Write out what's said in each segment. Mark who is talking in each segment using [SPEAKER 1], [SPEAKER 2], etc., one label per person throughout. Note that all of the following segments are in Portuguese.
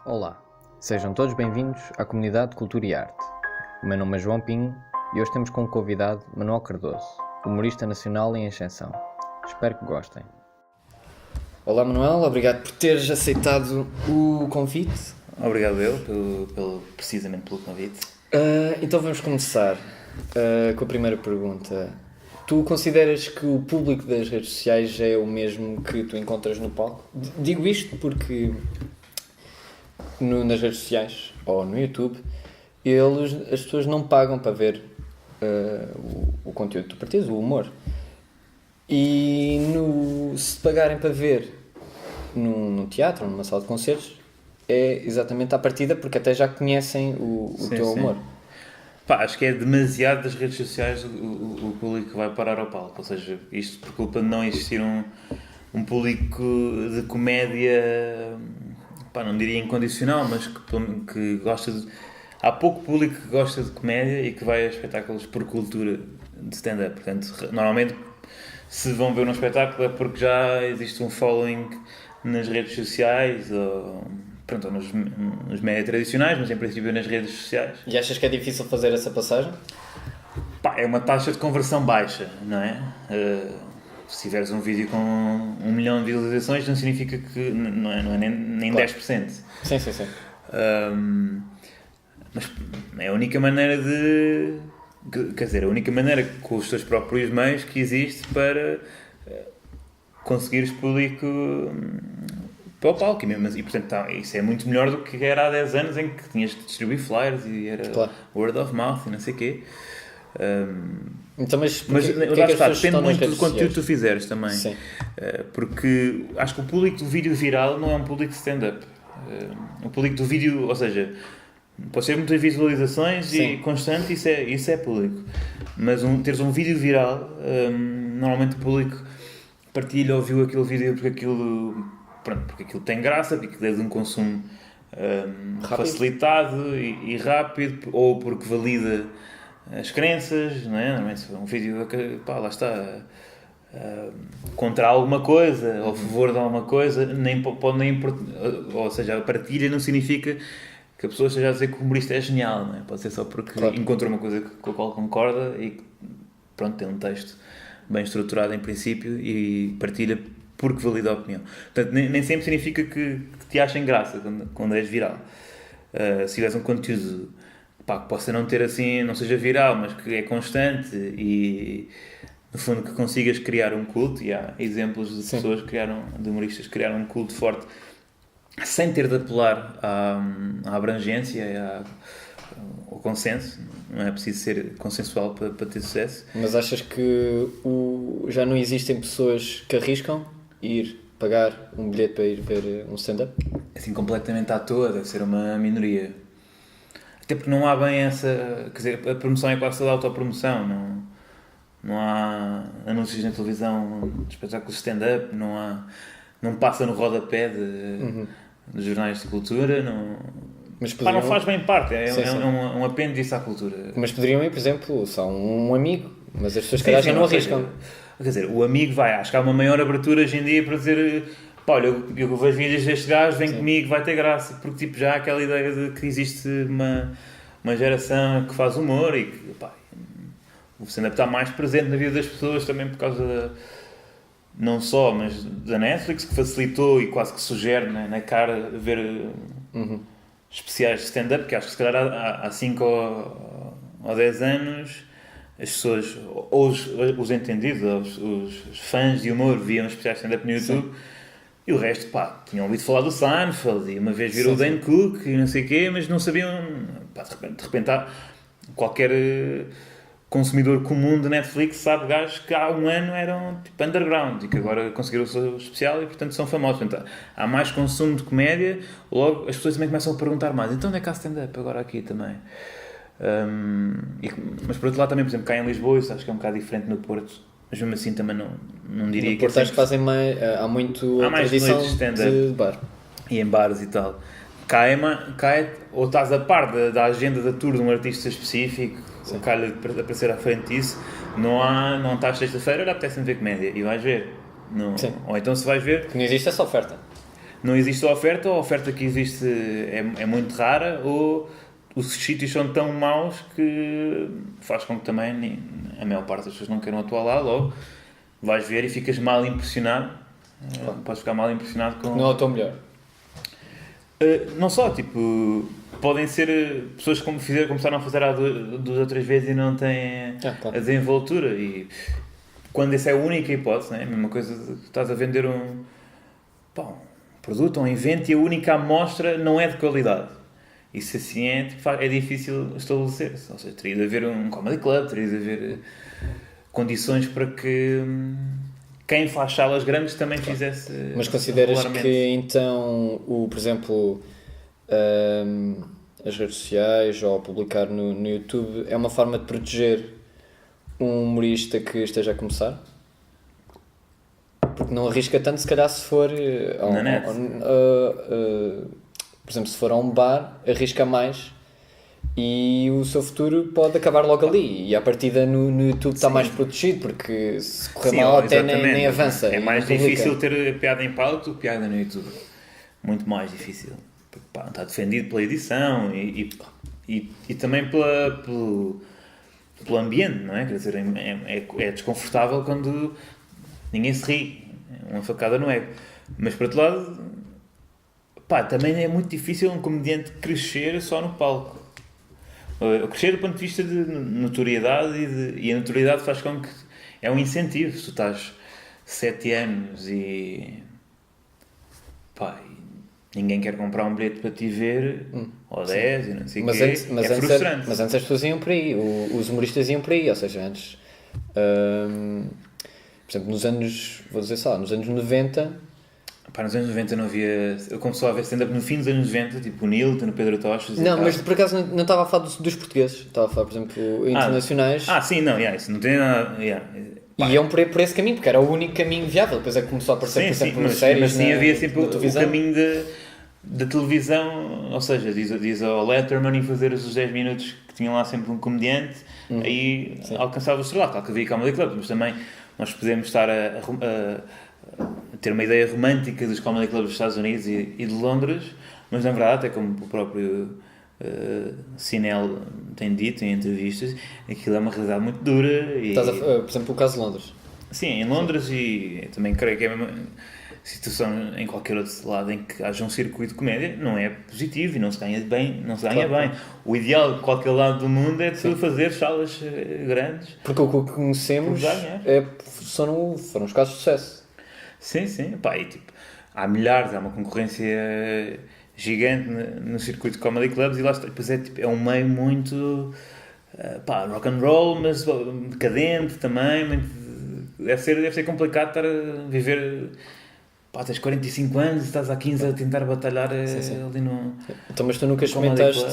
[SPEAKER 1] Olá, sejam todos bem-vindos à comunidade de Cultura e Arte. O meu nome é João Pinho e hoje temos como convidado Manuel Cardoso, humorista nacional em ascensão. Espero que gostem. Olá Manuel, obrigado por teres aceitado o convite.
[SPEAKER 2] Obrigado eu, precisamente pelo convite.
[SPEAKER 1] Então vamos começar com a primeira pergunta. Tu consideras que o público das redes sociais é o mesmo que tu encontras no palco? Digo isto porque nas redes sociais ou no YouTube as pessoas não pagam para ver o conteúdo que tu partilhas, o humor. E se pagarem para ver num teatro, numa sala de concertos, é exatamente à partida porque até já conhecem o teu humor.
[SPEAKER 2] Acho que é demasiado das redes sociais o público que vai parar ao palco. Ou seja, isto por culpa de não existir um público de comédia, não diria incondicional, mas que gosta de... Há pouco público que gosta de comédia e que vai a espetáculos por cultura de stand-up. Portanto, normalmente, se vão ver um espetáculo é porque já existe um following nas redes sociais ou nos médias tradicionais, mas em princípio nas redes sociais.
[SPEAKER 1] E achas que é difícil fazer essa passagem?
[SPEAKER 2] É uma taxa de conversão baixa, não é? Se tiveres um vídeo com 1 milhão de visualizações, não significa que não é nem claro. 10%.
[SPEAKER 1] Sim.
[SPEAKER 2] Mas é a única maneira a única maneira com os teus próprios meios que existe para conseguires público para o palco. E portanto, isso é muito melhor do que era há 10 anos em que tinhas de distribuir flyers e era claro. Word of mouth e não sei o quê.
[SPEAKER 1] Então, mas
[SPEAKER 2] depende muito do conteúdo que tu fizeres também.
[SPEAKER 1] Sim.
[SPEAKER 2] Porque acho que o público do vídeo viral não é um público de stand-up. O público do vídeo, ou seja, pode ter muitas visualizações Sim. e constante, isso é público. Mas teres um vídeo viral, normalmente o público partilha ou viu aquele vídeo porque aquilo tem graça, porque aquilo é de um consumo facilitado e rápido, ou porque valida as crenças, não é? Normalmente um vídeo lá está contra alguma coisa ou a favor de alguma coisa, ou seja, a partilha não significa que a pessoa esteja a dizer que o humorista é genial, não é? Pode ser só porque claro. Encontrou uma coisa com a qual concorda e tem um texto bem estruturado em princípio e partilha porque valida a opinião. Portanto, nem sempre significa que te achem graça quando és viral. Se tiveres um conteúdo que possa não ter assim, não seja viral, mas que é constante e no fundo que consigas criar um culto, e há exemplos de
[SPEAKER 1] Sim.
[SPEAKER 2] pessoas de humoristas que criaram um culto forte sem ter de apelar à abrangência e ao consenso. Não é preciso ser consensual para ter sucesso.
[SPEAKER 1] Mas achas que já não existem pessoas que arriscam ir pagar um bilhete para ir ver um stand-up?
[SPEAKER 2] Assim, completamente à toa, deve ser uma minoria. Até porque não há bem essa... Quer dizer, a promoção é quase toda autopromoção. Não há anúncios na televisão de espetáculos de stand-up, não passa no rodapé dos jornais de cultura,
[SPEAKER 1] Mas
[SPEAKER 2] não faz bem parte, é um apêndice à cultura.
[SPEAKER 1] Mas poderiam ir, por exemplo, só um amigo, mas as pessoas que já não arriscam.
[SPEAKER 2] Quer dizer, o amigo vai, acho que há uma maior abertura hoje em dia para dizer, olha, eu vejo vídeos deste gajo, vem comigo, vai ter graça, porque já há aquela ideia de que existe uma geração que faz humor e que, o stand-up está mais presente na vida das pessoas também por causa não só, mas da Netflix, que facilitou e quase que sugere na cara ver especiais de stand-up, que acho que se calhar há 5 ou 10 anos as pessoas, ou os entendidos, os fãs de humor viam especiais de stand-up no YouTube. Sim. E o resto, tinham ouvido falar do Seinfeld e uma vez viram o Dan Cook e não sei o quê, mas não sabiam, de repente qualquer consumidor comum de Netflix sabe gajos que há um ano eram tipo underground e que agora conseguiram o seu especial e portanto são famosos. Portanto, há mais consumo de comédia, logo as pessoas também começam a perguntar mais, então onde é que há stand-up agora aqui também? Mas por outro lado também, por exemplo, cá em Lisboa, isso acho que é um bocado diferente no Porto, mas mesmo assim também não diria
[SPEAKER 1] no
[SPEAKER 2] que
[SPEAKER 1] Porto acho que fazem mais, há mais tradição de stand-up de bar
[SPEAKER 2] e em bares e tal. Cá ou estás a par da agenda da tour de um artista específico, calha de aparecer à frente disso, não estás sexta-feira, olha, apetece-me ver comédia e vais ver. Ou então se vais ver...
[SPEAKER 1] Que não existe essa oferta.
[SPEAKER 2] não existe a oferta que existe é muito rara, ou os sítios são tão maus que faz com que também a maior parte das pessoas não queiram atuar lá, logo vais ver e ficas mal impressionado. Podes ficar mal impressionado com...
[SPEAKER 1] Não é o teu melhor.
[SPEAKER 2] Não só, tipo, podem ser pessoas que começaram a fazer há 2 ou 3 vezes e não têm
[SPEAKER 1] Claro.
[SPEAKER 2] a desenvoltura, e quando essa é a única hipótese, né? A mesma coisa de estás a vender um produto, um evento, e a única amostra não é de qualidade. Isso assim é difícil estabelecer-se. Ou seja, teria de haver um comedy club, teria de haver condições para que quem faz salas grandes também fizesse.
[SPEAKER 1] Mas consideras
[SPEAKER 2] regularmente.
[SPEAKER 1] que então, por exemplo, as redes sociais ou publicar no YouTube é uma forma de proteger um humorista que esteja a começar? Porque não arrisca tanto, se calhar, se for
[SPEAKER 2] Na net.
[SPEAKER 1] por exemplo, se for a um bar, arrisca mais e o seu futuro pode acabar logo ali, e à partida no YouTube está mais protegido, porque se correr mal até nem avança.
[SPEAKER 2] É
[SPEAKER 1] e
[SPEAKER 2] mais
[SPEAKER 1] não publica.
[SPEAKER 2] difícil ter piada em palco do que piada no YouTube. Muito mais difícil. Porque, não está defendido pela edição e também pelo ambiente, não é? Quer dizer, é desconfortável quando ninguém se ri. É uma facada no ego. Mas, por outro lado, também é muito difícil um comediante crescer só no palco. Crescer do ponto de vista de notoriedade, e a notoriedade faz com que é um incentivo. Se tu estás 7 anos e ninguém quer comprar um bilhete para te ver, ou 10 e não sei o quê, é frustrante.
[SPEAKER 1] Mas antes as pessoas iam por aí, os humoristas iam por aí, ou seja, antes, por exemplo, nos anos 90...
[SPEAKER 2] Nos anos 90 não havia... Eu comecei a ver stand-up no fim dos anos 90, tipo o Nilton, o Pedro Toches...
[SPEAKER 1] Não, mas por acaso não estava a falar dos portugueses, estava a falar, por exemplo, internacionais...
[SPEAKER 2] sim, não, isso não tem nada...
[SPEAKER 1] E iam por esse caminho, porque era o único caminho viável. Depois é que começou a aparecer, por exemplo, séries
[SPEAKER 2] mas sim, havia sempre o
[SPEAKER 1] televisão.
[SPEAKER 2] Caminho da televisão, ou seja, diz ao Letterman e fazer os 10 minutos que tinham lá sempre um comediante, aí alcançava o estrelato. Claro que havia Comedy Club, mas também nós podemos estar a ter uma ideia romântica dos Comedy Clubs dos Estados Unidos e de Londres, mas na verdade, até como o próprio Sinel tem dito em entrevistas, aquilo é uma realidade muito dura.
[SPEAKER 1] Por exemplo, o caso de Londres.
[SPEAKER 2] Sim, em Londres, e também creio que é a mesma situação em qualquer outro lado em que haja um circuito de comédia, não é positivo e não se ganha bem. O ideal de qualquer lado do mundo é tu fazer salas grandes.
[SPEAKER 1] Porque o que conhecemos foram os casos de sucesso.
[SPEAKER 2] Sim, e, tipo, há milhares, há uma concorrência gigante no circuito de comedy clubs, e lá está, depois é um meio muito rock and roll, mas decadente também, deve ser complicado estar a viver, tens 45 anos e estás há 15 a tentar batalhar ali no...
[SPEAKER 1] Então, mas tu nunca experimentaste,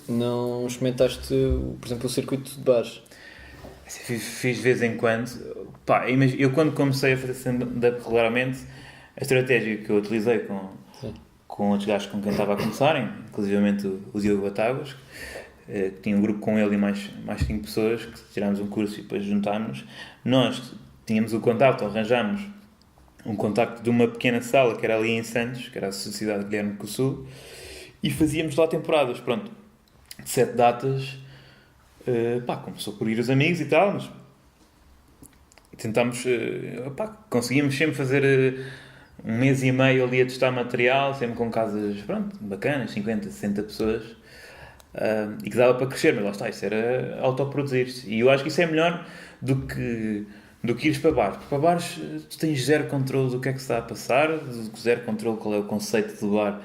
[SPEAKER 1] por exemplo, o circuito de bares?
[SPEAKER 2] Fiz de vez em quando. Eu quando comecei a fazer stand-up regularmente, a estratégia que eu utilizei com outros gajos com quem estava a começar, inclusivamente o Diogo Batáguas, que tinha um grupo com ele e mais 5 pessoas, que tirámos um curso e depois juntámos. Nós tínhamos o contacto, arranjámos um contacto de uma pequena sala que era ali em Santos, que era a Sociedade de Guilherme Cussul, e fazíamos lá temporadas, de 7 datas. Começou por ir os amigos e tal, mas tentámos, conseguimos sempre fazer 1 mês e meio ali a testar material, sempre com casas, bacanas, 50, 60 pessoas, e que dava para crescer, mas lá está, isso era autoproduzir-se, e eu acho que isso é melhor do que ires para bares. Para bares tu tens zero controle do que é que se está a passar, zero controle qual é o conceito do bar,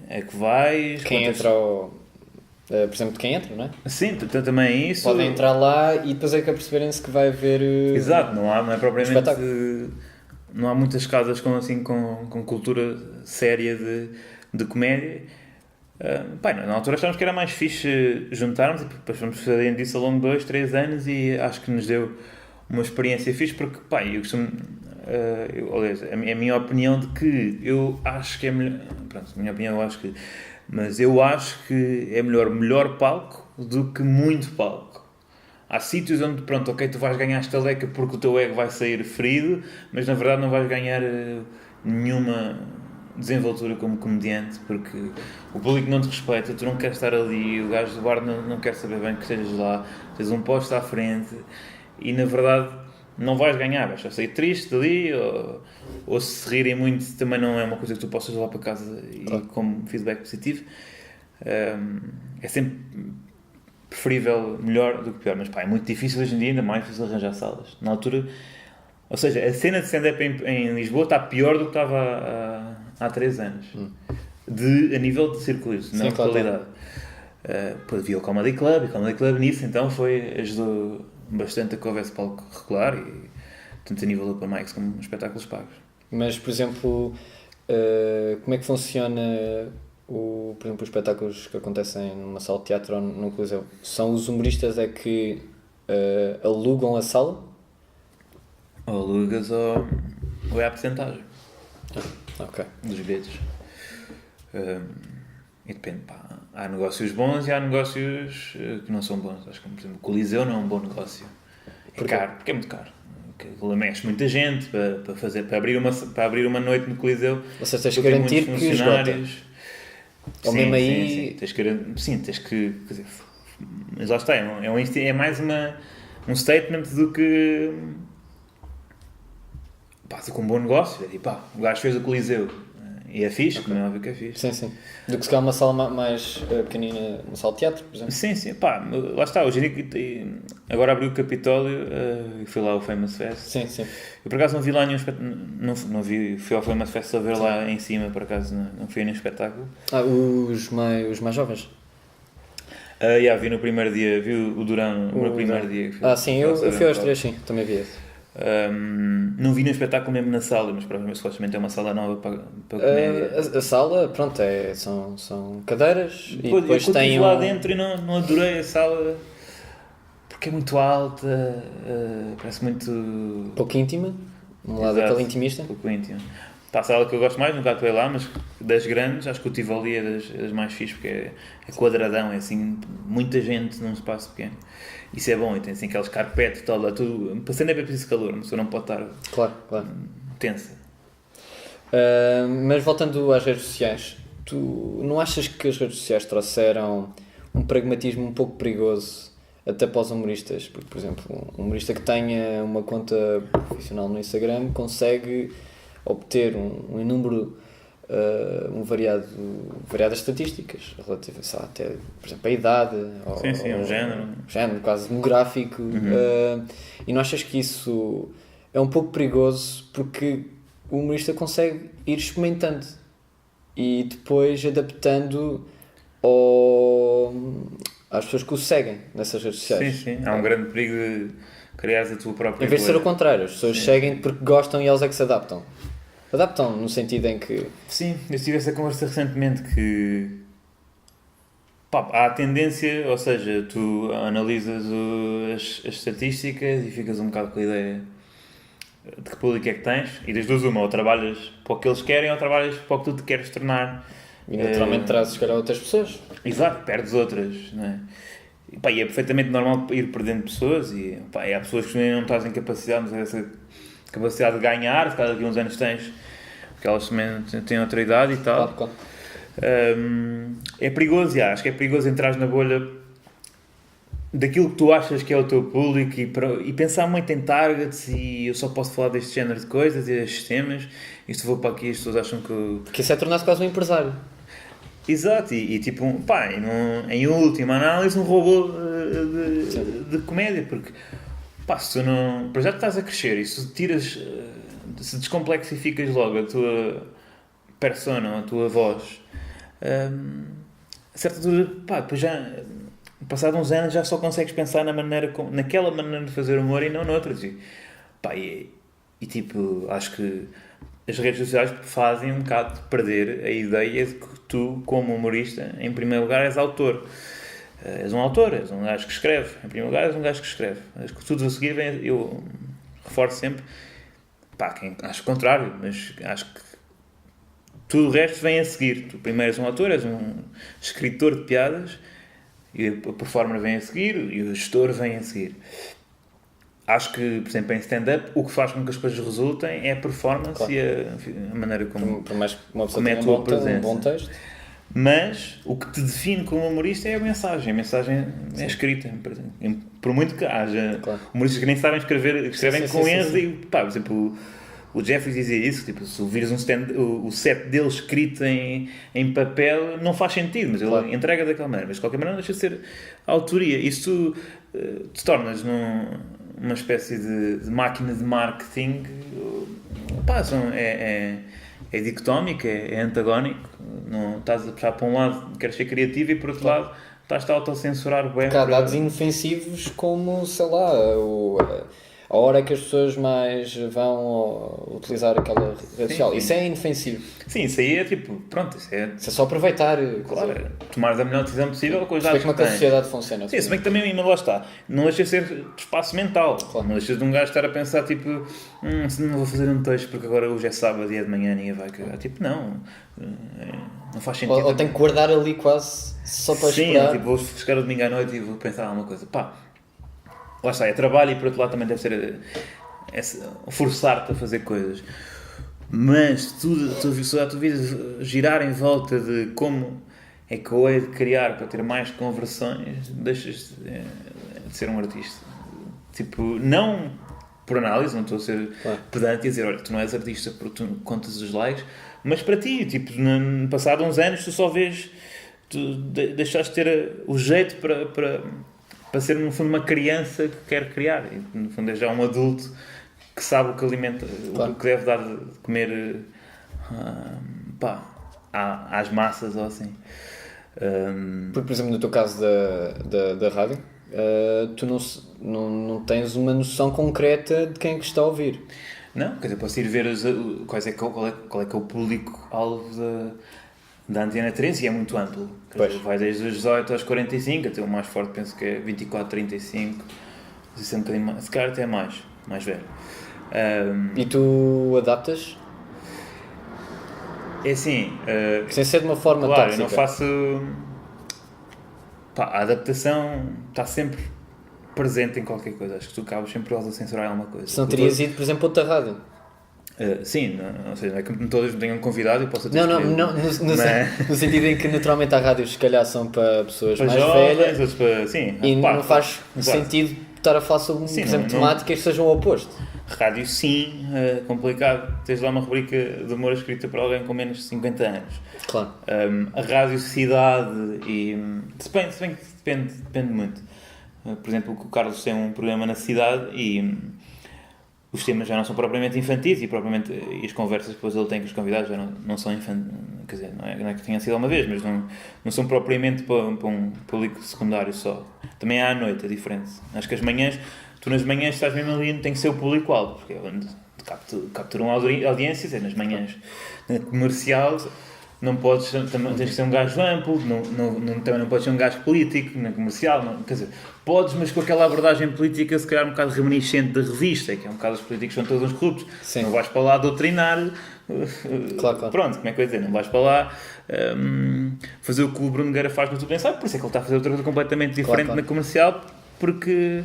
[SPEAKER 2] é que vais...
[SPEAKER 1] Quem entra ao... por exemplo, de quem entra, não é?
[SPEAKER 2] Sim, também isso.
[SPEAKER 1] Podem entrar lá e depois é que perceberem-se que vai haver...
[SPEAKER 2] Exato, não é propriamente... Não há muitas casas com cultura séria de comédia. Na altura achámos que era mais fixe juntarmos, e depois fomos fazendo isso ao longo de 2, 3 anos, e acho que nos deu uma experiência fixe, porque eu costumo... aliás, é a minha opinião de que eu acho que é melhor... a minha opinião, eu acho que... Mas eu acho que é melhor palco do que muito palco. Há sítios onde, tu vais ganhar estaleca porque o teu ego vai sair ferido, mas na verdade não vais ganhar nenhuma desenvoltura como comediante, porque o público não te respeita, tu não queres estar ali, o gajo do bar não quer saber bem que estejas lá, tens um posto à frente e na verdade não vais ganhar, vais só sair triste dali, ou se rirem muito também não é uma coisa que tu possas levar para casa e como feedback positivo. É sempre preferível melhor do que pior, mas pá, é muito difícil hoje em dia, ainda mais difícil arranjar salas. Na altura, ou seja, a cena de stand-up em Lisboa está pior do que estava há 3 anos. A nível de circuito, não de qualidade. Depois havia o Comedy Club, e o Comedy Club nisso então ajudou bastante a que houvesse palco regular, e tanto a nível de open mics como espetáculos pagos.
[SPEAKER 1] Mas, por exemplo, como é que funciona por exemplo, os espetáculos que acontecem numa sala de teatro ou num coliseu? São os humoristas é que alugam a sala?
[SPEAKER 2] Ou alugas ou é a porcentagem dos bilhetes. E depende, pá. Há negócios bons e há negócios que não são bons. Acho que, por exemplo, o Coliseu não é um bom negócio. É caro, porque é muito caro. Porque mexe muita gente para abrir uma noite no Coliseu.
[SPEAKER 1] Ou seja, tens que garantir que esgota. Ou
[SPEAKER 2] sim,
[SPEAKER 1] mesmo aí...
[SPEAKER 2] Tens que quer dizer, mas lá está, é mais um statement do que um bom negócio. E pá, o gajo fez o Coliseu e é fixe, como é óbvio que é fixe.
[SPEAKER 1] Sim. Do que se calhar uma sala mais pequenina, uma sala de teatro, por exemplo.
[SPEAKER 2] Sim, pá, lá está, hoje em dia, agora abriu o Capitólio e fui lá ao Famous Fest.
[SPEAKER 1] Sim.
[SPEAKER 2] Eu por acaso não vi lá nenhum espetáculo, não vi, fui ao Famous Fest só ver lá em cima, por acaso não fui a nenhum espetáculo.
[SPEAKER 1] Os mais jovens?
[SPEAKER 2] Vi no primeiro dia, vi o Durão no primeiro dia.
[SPEAKER 1] Sim, eu fui aos 3, sim, também vi esse.
[SPEAKER 2] Não vi no espetáculo mesmo na sala, mas provavelmente supostamente é uma sala nova para comédia.
[SPEAKER 1] A sala, pronto, são cadeiras e depois
[SPEAKER 2] eu
[SPEAKER 1] tem
[SPEAKER 2] lá dentro e não adorei a sala porque é muito alta, parece muito...
[SPEAKER 1] pouco íntima, um lado daquele intimista.
[SPEAKER 2] Pouco íntimo. Para a sala que eu gosto mais, nunca atuei lá, mas das grandes, acho que o Tivoli é das mais fixes, porque é quadradão, é assim, muita gente num espaço pequeno. Isso é bom, e tem assim aqueles carpetes e tal, lá tudo. Passando é bem preciso calor, a pessoa não pode estar
[SPEAKER 1] claro.
[SPEAKER 2] tensa.
[SPEAKER 1] Mas voltando às redes sociais, tu não achas que as redes sociais trouxeram um pragmatismo um pouco perigoso até para os humoristas? Porque, por exemplo, um humorista que tenha uma conta profissional no Instagram consegue obter um número, variadas estatísticas relativas até, por exemplo, a idade
[SPEAKER 2] Sim, o género
[SPEAKER 1] quase demográfico. E não achas que isso é um pouco perigoso porque o humorista consegue ir experimentando e depois adaptando às pessoas que o seguem nessas redes sociais?
[SPEAKER 2] Sim, há um grande perigo de criares a tua própria...
[SPEAKER 1] Em vez de ser o contrário, as pessoas seguem porque gostam e eles é que se adaptam. Adaptam no sentido em que...
[SPEAKER 2] Sim, eu tive essa conversa recentemente que... há a tendência, ou seja, tu analisas as estatísticas e ficas um bocado com a ideia de que público é que tens, e das duas uma, ou trabalhas para o que eles querem ou trabalhas para o que tu te queres tornar.
[SPEAKER 1] E naturalmente trazes, se calhar, outras pessoas.
[SPEAKER 2] Exato, perdes outras, não é? E é perfeitamente normal ir perdendo pessoas e há pessoas que não trazem capacidade, mas essa capacidade de ganhar, se calhar daqui a uns anos tens, porque elas também têm outra idade e tal.
[SPEAKER 1] Claro.
[SPEAKER 2] É perigoso, acho que é perigoso entrar na bolha daquilo que tu achas que é o teu público e pensar muito em targets e eu só posso falar deste género de coisas e destes temas e se vou para aqui as pessoas acham que...
[SPEAKER 1] Porque isso é tornar-se quase um empresário.
[SPEAKER 2] Exato, e tipo, em última análise, um robô de comédia, porque se tu não... Para já tu estás a crescer e se tiras, se descomplexificas logo a tua persona, a tua voz, a certa altura, depois já, passado uns anos, já só consegues pensar naquela maneira de fazer humor e não noutras. E tipo, acho que as redes sociais fazem um bocado de perder a ideia de que tu, como humorista, em primeiro lugar és autor. És um autor, és um gajo que escreve. Em primeiro lugar és um gajo que escreve. Acho que tudo a seguir, eu reforço sempre, acho o contrário, mas acho que tudo o resto vem a seguir. Tu primeiro és um autor, és um escritor de piadas, e a performer vem a seguir, e o gestor vem a seguir. acho que, por exemplo, em stand-up, o que faz com que as coisas resultem é a performance
[SPEAKER 1] Claro.
[SPEAKER 2] e a maneira como...
[SPEAKER 1] Por mais que uma pessoa
[SPEAKER 2] Como é a
[SPEAKER 1] tenha
[SPEAKER 2] tua
[SPEAKER 1] um
[SPEAKER 2] presença?
[SPEAKER 1] bom texto.
[SPEAKER 2] Mas o que te define como humorista é a mensagem. A mensagem é escrita. Por muito que haja
[SPEAKER 1] Claro.
[SPEAKER 2] humoristas que nem sabem escrevem
[SPEAKER 1] Sim,
[SPEAKER 2] com
[SPEAKER 1] sim,
[SPEAKER 2] erros.
[SPEAKER 1] sim.
[SPEAKER 2] E, pá, por exemplo, o Jeffries dizia isso. Tipo, se ouvires o set dele escrito em papel, não faz sentido. Mas
[SPEAKER 1] Claro.
[SPEAKER 2] ele entrega daquela maneira. Mas de qualquer maneira, não deixa de ser a autoria. Isso tu te tornas numa espécie de máquina de marketing. Pá, é dicotómico, é antagónico. Não estás a puxar para um lado, queres ser criativo, e por outro lado estás-te a autocensurar bem.
[SPEAKER 1] Porque há dados inofensivos como, sei lá, a hora que as pessoas mais vão utilizar aquela rede social.
[SPEAKER 2] sim.
[SPEAKER 1] Isso é inofensivo.
[SPEAKER 2] Sim, isso aí é tipo, pronto, isso é...
[SPEAKER 1] Isso é só aproveitar.
[SPEAKER 2] Claro, tomar a melhor decisão possível com os dados
[SPEAKER 1] Como é
[SPEAKER 2] que
[SPEAKER 1] que a
[SPEAKER 2] tens.
[SPEAKER 1] sociedade funciona.
[SPEAKER 2] Sim, se bem que também, mas lá está, não deixa de ser espaço mental.
[SPEAKER 1] Claro.
[SPEAKER 2] Não deixa de um gajo estar a pensar, tipo, não vou fazer um texto porque agora hoje é sábado e é de manhã, ninguém vai cagar. Tipo, não faz sentido.
[SPEAKER 1] Ou tem que guardar ali quase só para
[SPEAKER 2] Sim,
[SPEAKER 1] esperar.
[SPEAKER 2] tipo, vou chegar o domingo à noite e vou pensar alguma coisa. Pá, lá está, é trabalho e por outro lado também deve ser forçar-te a fazer coisas. Mas se a tua vida girar em volta de como é que eu hei de criar para ter mais conversões, deixas de ser um artista. Tipo, não por análise, não estou a ser pedante e a dizer, olha, tu não és artista porque tu contas os likes, mas para ti, tipo, no passado uns anos tu só vês, tu deixaste de ter o jeito para ser no fundo uma criança que quer criar, e no fundo é já um adulto que sabe o que alimenta, o que deve dar de comer às massas ou assim.
[SPEAKER 1] Por exemplo, no teu caso da rádio, tu não tens uma noção concreta de quem é que está a ouvir.
[SPEAKER 2] Não, quer dizer, posso ir ver qual é que é o público-alvo da Antena 13 e é muito amplo. Quer dizer, vai desde os 18 aos 45, até o mais forte penso que é 24, 35, se é um bocadinho mais, se calhar até mais velho.
[SPEAKER 1] E tu adaptas?
[SPEAKER 2] É assim...
[SPEAKER 1] sem ser de uma forma
[SPEAKER 2] claro,
[SPEAKER 1] tóxica.
[SPEAKER 2] eu não faço... Pá, a adaptação está sempre presente em qualquer coisa. Acho que tu acabas sempre a censurar alguma coisa.
[SPEAKER 1] Se não terias ido, por exemplo, a outra rádio.
[SPEAKER 2] Sim, ou seja, não é que todas me tenham convidado e possa ter
[SPEAKER 1] Não, no sentido em que naturalmente há rádios se calhar são para pessoas mais velhas
[SPEAKER 2] outros para, sim,
[SPEAKER 1] e não faz sentido estar a falar sobre, por exemplo, temáticas que sejam o oposto.
[SPEAKER 2] Rádio sim, complicado. Tens lá uma rubrica de humor escrita para alguém com menos de 50 anos.
[SPEAKER 1] Claro.
[SPEAKER 2] A rádio cidade e... Depende muito. Por exemplo, o Carlos tem um programa na cidade e os temas já não são propriamente infantis e as conversas que depois ele tem com os convidados já não são infantis. Quer dizer, não é que tenha sido uma vez, mas não são propriamente para um público secundário só. Também há à noite, é diferente. Acho que tu nas manhãs estás mesmo ali, tem que ser o público-alvo, porque é onde capturam audiências, é nas manhãs. Na comercial não podes, também tens que ser um gajo amplo, também não podes ser um gajo político, na comercial, quer dizer, podes, mas com aquela abordagem política se calhar um bocado reminiscente da revista, que é um bocado os políticos são todos uns corruptos. Sim. Não vais para lá doutrinar,
[SPEAKER 1] claro.
[SPEAKER 2] Pronto, como é que eu ia dizer, não vais para lá fazer o que o Bruno Nogueira faz no Tu Pensar, por isso é que ele está a fazer outra coisa completamente diferente na comercial, porque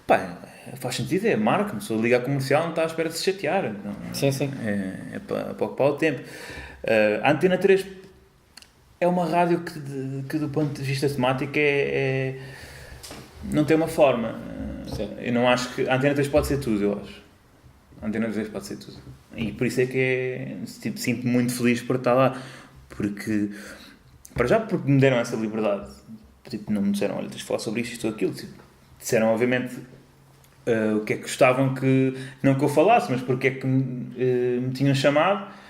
[SPEAKER 2] pá, faz sentido, é marca, se eu ligar comercial não está à espera de se chatear. Não,
[SPEAKER 1] sim.
[SPEAKER 2] É para ocupar o tempo. A Antena 3 é uma rádio que do ponto de vista temático não tem uma forma. Eu não acho que a Antena 3 pode ser tudo, eu acho. A Antena 3 pode ser tudo. E por isso é que sinto-me muito feliz por estar lá. Porque me deram essa liberdade. Tipo, não me disseram, olha, tens de falar sobre isto ou aquilo. Tipo, disseram, obviamente, o que é que gostavam não que eu falasse, mas porque é que me tinham chamado.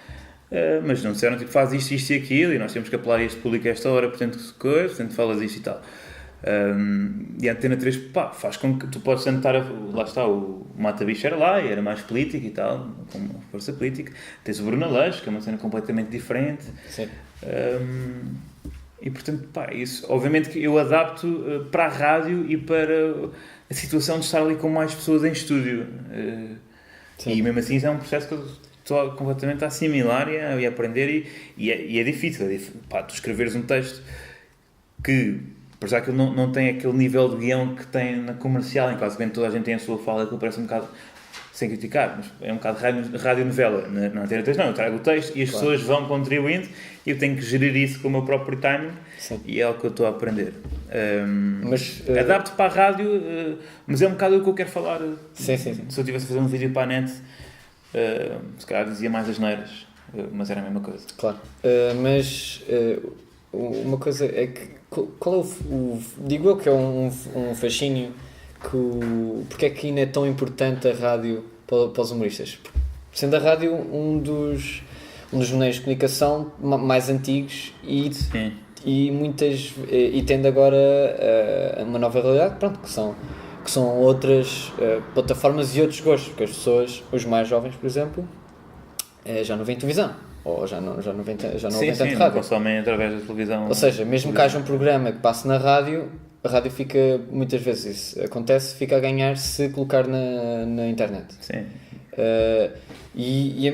[SPEAKER 2] Mas não disseram, tipo, faz isto e aquilo, e nós temos que apelar a este público a esta hora, portanto falas isto e tal. E a Antena 3, pá, faz com que tu possas tentar, lá está, o Mata Bicho era lá, e era mais político e tal, com uma força política. Tens o Bruno Aleixo, que é uma cena completamente diferente.
[SPEAKER 1] Sim.
[SPEAKER 2] E portanto, pá, isso, obviamente que eu adapto para a rádio e para a situação de estar ali com mais pessoas em estúdio. E mesmo assim, isso é um processo que eu estou completamente a assimilar e a aprender, e é difícil. Pá, tu escreveres um texto que Por isso aquilo não tem aquele nível de guião que tem na comercial, em que basicamente toda a gente tem a sua fala, aquilo parece um bocado, sem criticar, mas é um bocado radionovela. Na Antena 3 não, eu trago o texto e as pessoas vão contribuindo e eu tenho que gerir isso com o meu próprio timing. Sim. E é o que eu estou a aprender. Adapto para a rádio, mas é um bocado o que eu quero falar.
[SPEAKER 1] Sim.
[SPEAKER 2] Se eu tivesse a fazer um vídeo para a net, se calhar dizia mais asneiras, mas era a mesma coisa.
[SPEAKER 1] Claro. Uma coisa é que, qual é digo eu que é um fascínio, porque é que ainda é tão importante a rádio para os humoristas? Sendo a rádio um dos meios de comunicação mais antigos e tendo agora uma nova realidade, pronto, que são outras plataformas e outros gostos, porque as pessoas, os mais jovens, por exemplo, já não veem televisão, ou já não veem tanto rádio.
[SPEAKER 2] Não consomem através da televisão.
[SPEAKER 1] Ou seja, mesmo que haja um programa que passe na rádio, a rádio fica, muitas vezes isso acontece, fica a ganhar se colocar na internet.
[SPEAKER 2] Sim.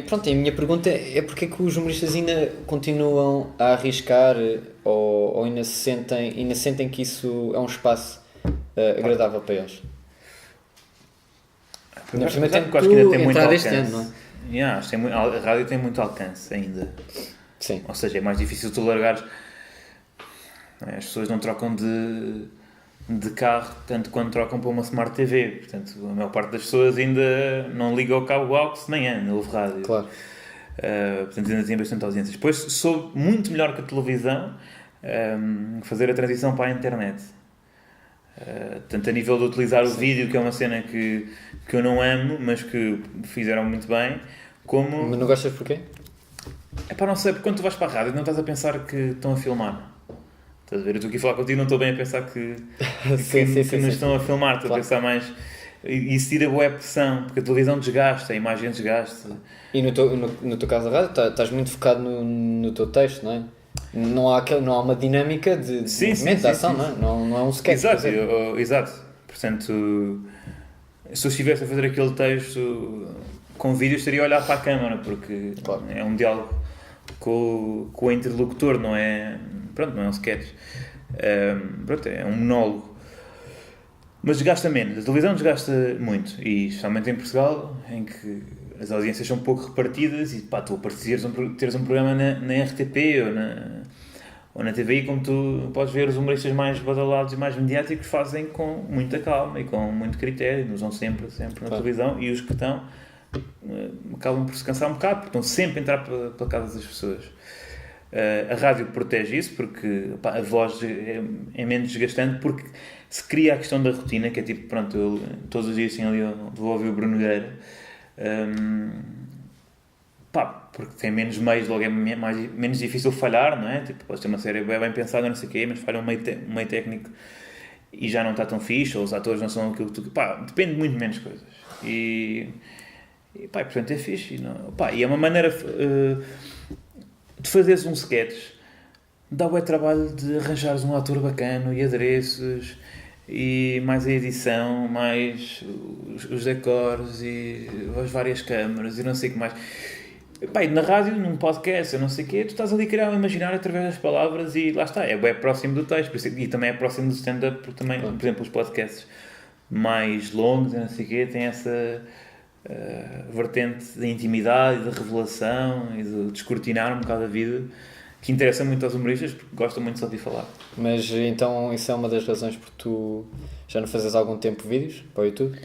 [SPEAKER 1] Pronto, a minha pergunta é porque é que os humoristas ainda continuam a arriscar ou ainda sentem que isso é um espaço agradável para eles?
[SPEAKER 2] Acho que ainda tem muito alcance. Ano, não é? A rádio tem muito alcance ainda.
[SPEAKER 1] Sim.
[SPEAKER 2] Ou seja, é mais difícil tu largares. As pessoas não trocam de carro tanto quando trocam para uma Smart TV. Portanto, a maior parte das pessoas ainda não liga ao cabo AUX de manhã, não ouve rádio.
[SPEAKER 1] Claro.
[SPEAKER 2] Portanto, ainda tem bastante audiências. Depois soube muito melhor que a televisão fazer a transição para a internet. Tanto a nível de utilizar o vídeo, que é uma cena que eu não amo, mas que fizeram muito bem, como...
[SPEAKER 1] Mas não gostas porquê?
[SPEAKER 2] Não sei, porque quando tu vais para a rádio não estás a pensar que estão a filmar. Estás a ver? Eu estou aqui a falar contigo, não estou bem a pensar que nos estão a filmar, estou a pensar mais... E isso tira boa pressão, porque a televisão desgasta, a imagem desgasta.
[SPEAKER 1] E no teu caso da rádio, estás muito focado no teu texto, não é? Não há uma dinâmica de movimento, de ação, não é? Não é um sketch.
[SPEAKER 2] Exato. Portanto, se eu estivesse a fazer aquele texto com vídeo, estaria a olhar para a câmara, porque é um diálogo com o interlocutor, não é um sketch. É um monólogo. Mas desgasta menos. A televisão desgasta muito. E especialmente em Portugal, em que as audiências são pouco repartidas e tu teres um programa na RTP ou na TVI, como tu podes ver, os humoristas mais badalados e mais mediáticos fazem com muita calma e com muito critério, usam sempre na televisão, e os que estão acabam por se cansar um bocado, porque estão sempre a entrar pela casa das pessoas. A rádio protege isso, porque a voz é menos desgastante, porque se cria a questão da rotina, que é tipo, pronto, eu todos os dias assim, ali, eu vou ouvir o Bruno Nogueira, porque tem menos meios, logo é menos difícil falhar, não é? Tipo, podes ter uma série bem pensada, não sei o quê, mas falha um meio técnico e já não está tão fixe, ou os atores não são aquilo que tu... depende muito de menos coisas. E portanto é fixe. E é uma maneira de fazeres um sketch, dá o trabalho de arranjares um ator bacana e adereços, e mais a edição, mais os decors e as várias câmaras e não sei o que mais. E na rádio, num podcast, eu não sei o quê, tu estás ali a criar um imaginário através das palavras e lá está, é bem próximo do texto, e também é próximo do stand-up, porque também, por exemplo, os podcasts mais longos e não sei o quê, têm essa vertente de intimidade, de revelação e de descortinar um bocado a vida, que interessa muito aos humoristas, porque gostam muito de ouvir falar.
[SPEAKER 1] Mas então isso é uma das razões por tu já não fazes há algum tempo vídeos para o YouTube?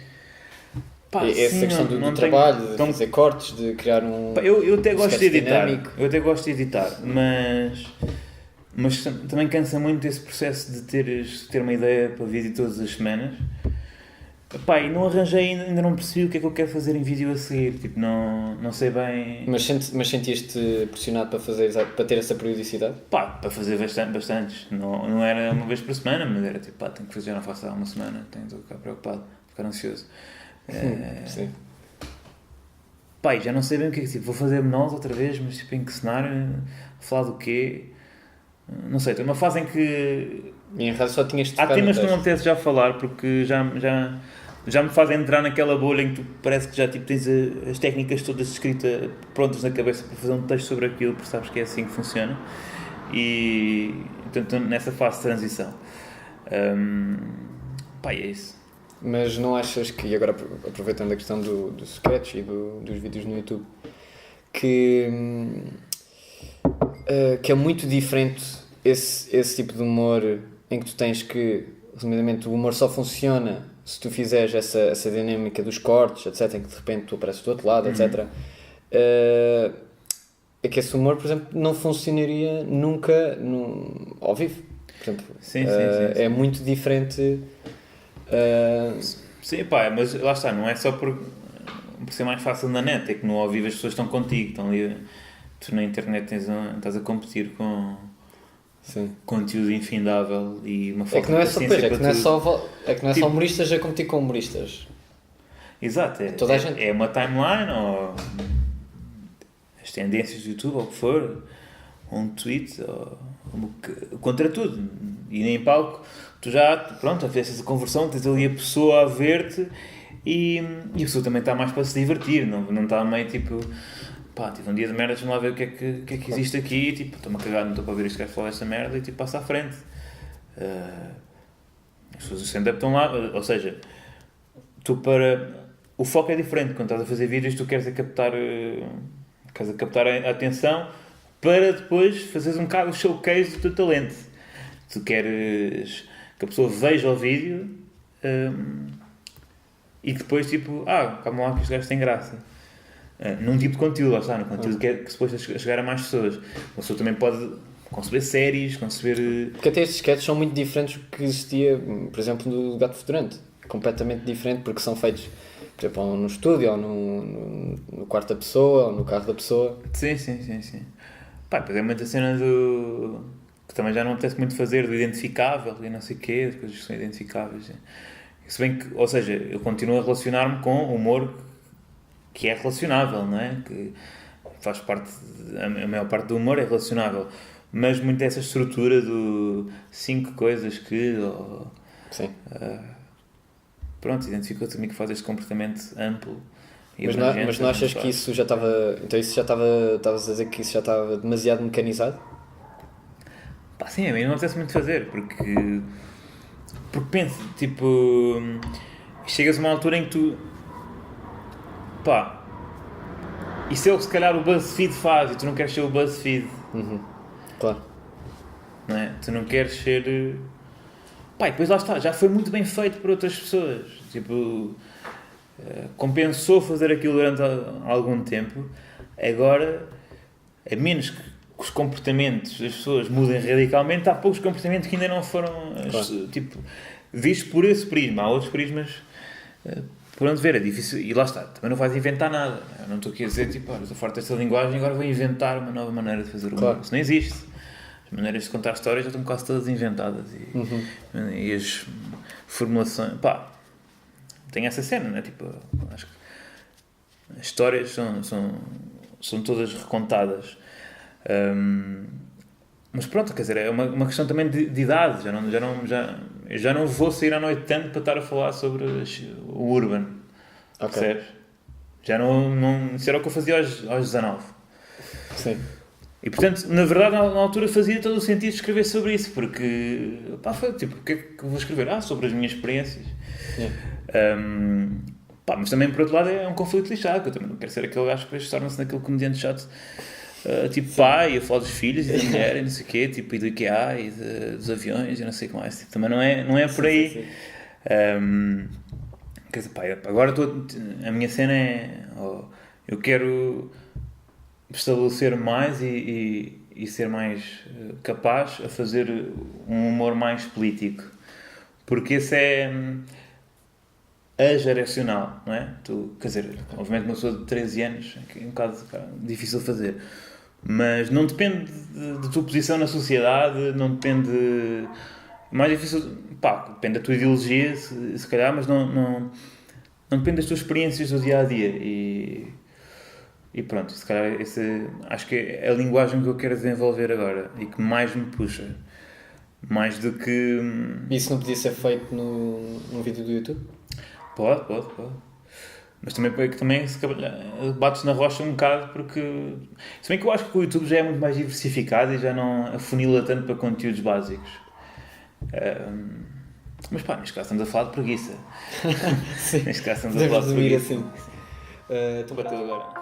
[SPEAKER 1] Essa questão do trabalho, de fazer cortes, de criar um...
[SPEAKER 2] Eu até gosto de editar, mas também cansa muito esse processo de ter uma ideia para vídeo todas as semanas. E não arranjei ainda não percebi o que é que eu quero fazer em vídeo a seguir, tipo, não sei bem...
[SPEAKER 1] Mas sentiste pressionado para ter essa periodicidade?
[SPEAKER 2] Para fazer bastantes, não era uma vez por semana, mas era tipo, tenho que fazer, não faço há uma semana, estou a ficar preocupado, ficar ansioso.
[SPEAKER 1] Sim.
[SPEAKER 2] Já não sei bem o que é que tipo, vou fazer monólogos outra vez, mas tipo, em que cenário, falar do quê? Não sei, tem uma fase em que...
[SPEAKER 1] E em rádio só tinhas de
[SPEAKER 2] há temas que não me apetece já falar, porque já me fazem entrar naquela bolha em que tu parece que já tipo, tens as técnicas todas escritas prontas na cabeça para fazer um texto sobre aquilo, porque sabes que é assim que funciona. E então nessa fase de transição. Pá, é isso.
[SPEAKER 1] Mas não achas que, e agora aproveitando a questão do sketch e dos vídeos no YouTube, que é muito diferente esse tipo de humor em que tu tens que, resumidamente, o humor só funciona se tu fizeres essa dinâmica dos cortes, etc., em que de repente tu apareces do outro lado, etc., é que esse humor, por exemplo, não funcionaria nunca ao vivo. Por exemplo,
[SPEAKER 2] Sim.
[SPEAKER 1] é muito diferente.
[SPEAKER 2] Sim, pá, mas lá está, não é só por ser mais fácil na net, é que no ao vivo as pessoas estão contigo, estão ali, tu na internet estás a competir com conteúdo infindável e uma falta de paciência
[SPEAKER 1] é que não é só humoristas a competir com humoristas.
[SPEAKER 2] Exato,
[SPEAKER 1] toda a gente.
[SPEAKER 2] É uma timeline ou as tendências do YouTube ou o que for, ou um tweet contra tudo, e nem em palco tu já, pronto, fizeste essa conversão, tens ali a pessoa a ver-te e a pessoa também está mais para se divertir, não está meio tipo, pá, tive um dia de merda, deixa-me lá ver o que é que existe aqui, tipo, estou-me a cagar, não estou para ver isto que falar esta merda e tipo, passa à frente. As pessoas do stand-up estão lá, ou seja, o foco é diferente quando estás a fazer vídeos, tu queres captar a atenção para depois fazeres um bocado o showcase do teu talento. Tu queres que a pessoa veja o vídeo e que depois tipo, calma lá que este gajo tem graça. Num tipo de conteúdo, lá está, no conteúdo que depois chegar a mais pessoas. A pessoa também pode conceber séries,
[SPEAKER 1] Porque até estes sketches são muito diferentes do que existia, por exemplo, do Gato Fedorento. Completamente diferente, porque são feitos, por exemplo, ou no estúdio, ou no quarto da pessoa, ou no carro da pessoa.
[SPEAKER 2] Sim. Pá, depois é muita cena do... que também já não apetece muito fazer, do identificável e não sei o quê, as coisas que são identificáveis. Se bem que, ou seja, eu continuo a relacionar-me com humor que é relacionável, não é? Que faz parte, a maior parte do humor é relacionável, mas muito dessa estrutura do 5 coisas que...
[SPEAKER 1] Sim.
[SPEAKER 2] Pronto, identificou-te também que faz este comportamento amplo.
[SPEAKER 1] Mas não achas que isso já estava... Então isso já estava... Estavas a dizer que isso já estava demasiado mecanizado?
[SPEAKER 2] Pá, sim, a mim não apetece muito fazer, porque penso, tipo... Chegas a uma altura em que tu... Pá... Isso é o que se calhar o BuzzFeed faz e tu não queres ser o BuzzFeed.
[SPEAKER 1] Claro.
[SPEAKER 2] Não é? Tu não queres ser... Pá, e depois lá está, já foi muito bem feito por outras pessoas. Tipo... compensou fazer aquilo durante algum tempo. Agora, a menos que os comportamentos das pessoas mudem radicalmente, há poucos comportamentos que ainda não foram tipo, vistos por esse prisma. Há outros prismas por onde ver, é difícil. E lá está, também não vais inventar nada. Eu não estou aqui a dizer, tipo, olha, estou farto desta linguagem, agora vou inventar uma nova maneira de fazer humor.
[SPEAKER 1] Claro.
[SPEAKER 2] Isso não existe. As maneiras de contar histórias já estão quase todas inventadas. E as formulações... Pá, tem essa cena, não é? Tipo, acho que as histórias são todas recontadas. Mas pronto, quer dizer, é uma questão também de idade. Eu já não vou sair à noite tanto para estar a falar sobre o urban. Percebes? Já não... Isso era o que eu fazia aos 19.
[SPEAKER 1] Sim.
[SPEAKER 2] E portanto, na verdade, na altura fazia todo o sentido escrever sobre isso, porque pá, foi tipo, o que é que eu vou escrever? Sobre as minhas experiências. Pá, mas também, por outro lado, é um conflito lixado, que eu também não quero ser aquele gajo que depois torna-se naquele comediante chato, tipo pai, a falar dos filhos e da mulher e não sei o quê, tipo, e do IKEA e dos aviões e não sei o que mais. Tipo, também não é por aí.
[SPEAKER 1] Sim.
[SPEAKER 2] Quer dizer, pá, agora a minha cena é... eu quero estabelecer mais e ser mais capaz a fazer um humor mais político, porque esse é ageracional, não é? Quer dizer, obviamente uma pessoa de 13 anos é um bocado difícil de fazer, mas não depende da tua posição na sociedade, não depende... mais difícil, pá, depende da tua ideologia, se calhar, mas não depende das tuas experiências do dia-a-dia e pronto, se calhar acho que é a linguagem que eu quero desenvolver agora e que mais me puxa. Mais do que...
[SPEAKER 1] Isso não podia ser feito num vídeo do YouTube?
[SPEAKER 2] Pode. Mas também se calhar, bates na rocha um bocado porque... Se bem que eu acho que o YouTube já é muito mais diversificado e já não afunila tanto para conteúdos básicos. Mas pá, neste caso estamos a falar de preguiça.
[SPEAKER 1] Sim.
[SPEAKER 2] Neste caso estamos a falar
[SPEAKER 1] Devemos
[SPEAKER 2] de
[SPEAKER 1] resumir
[SPEAKER 2] preguiça.
[SPEAKER 1] assim.
[SPEAKER 2] Tu bateu agora.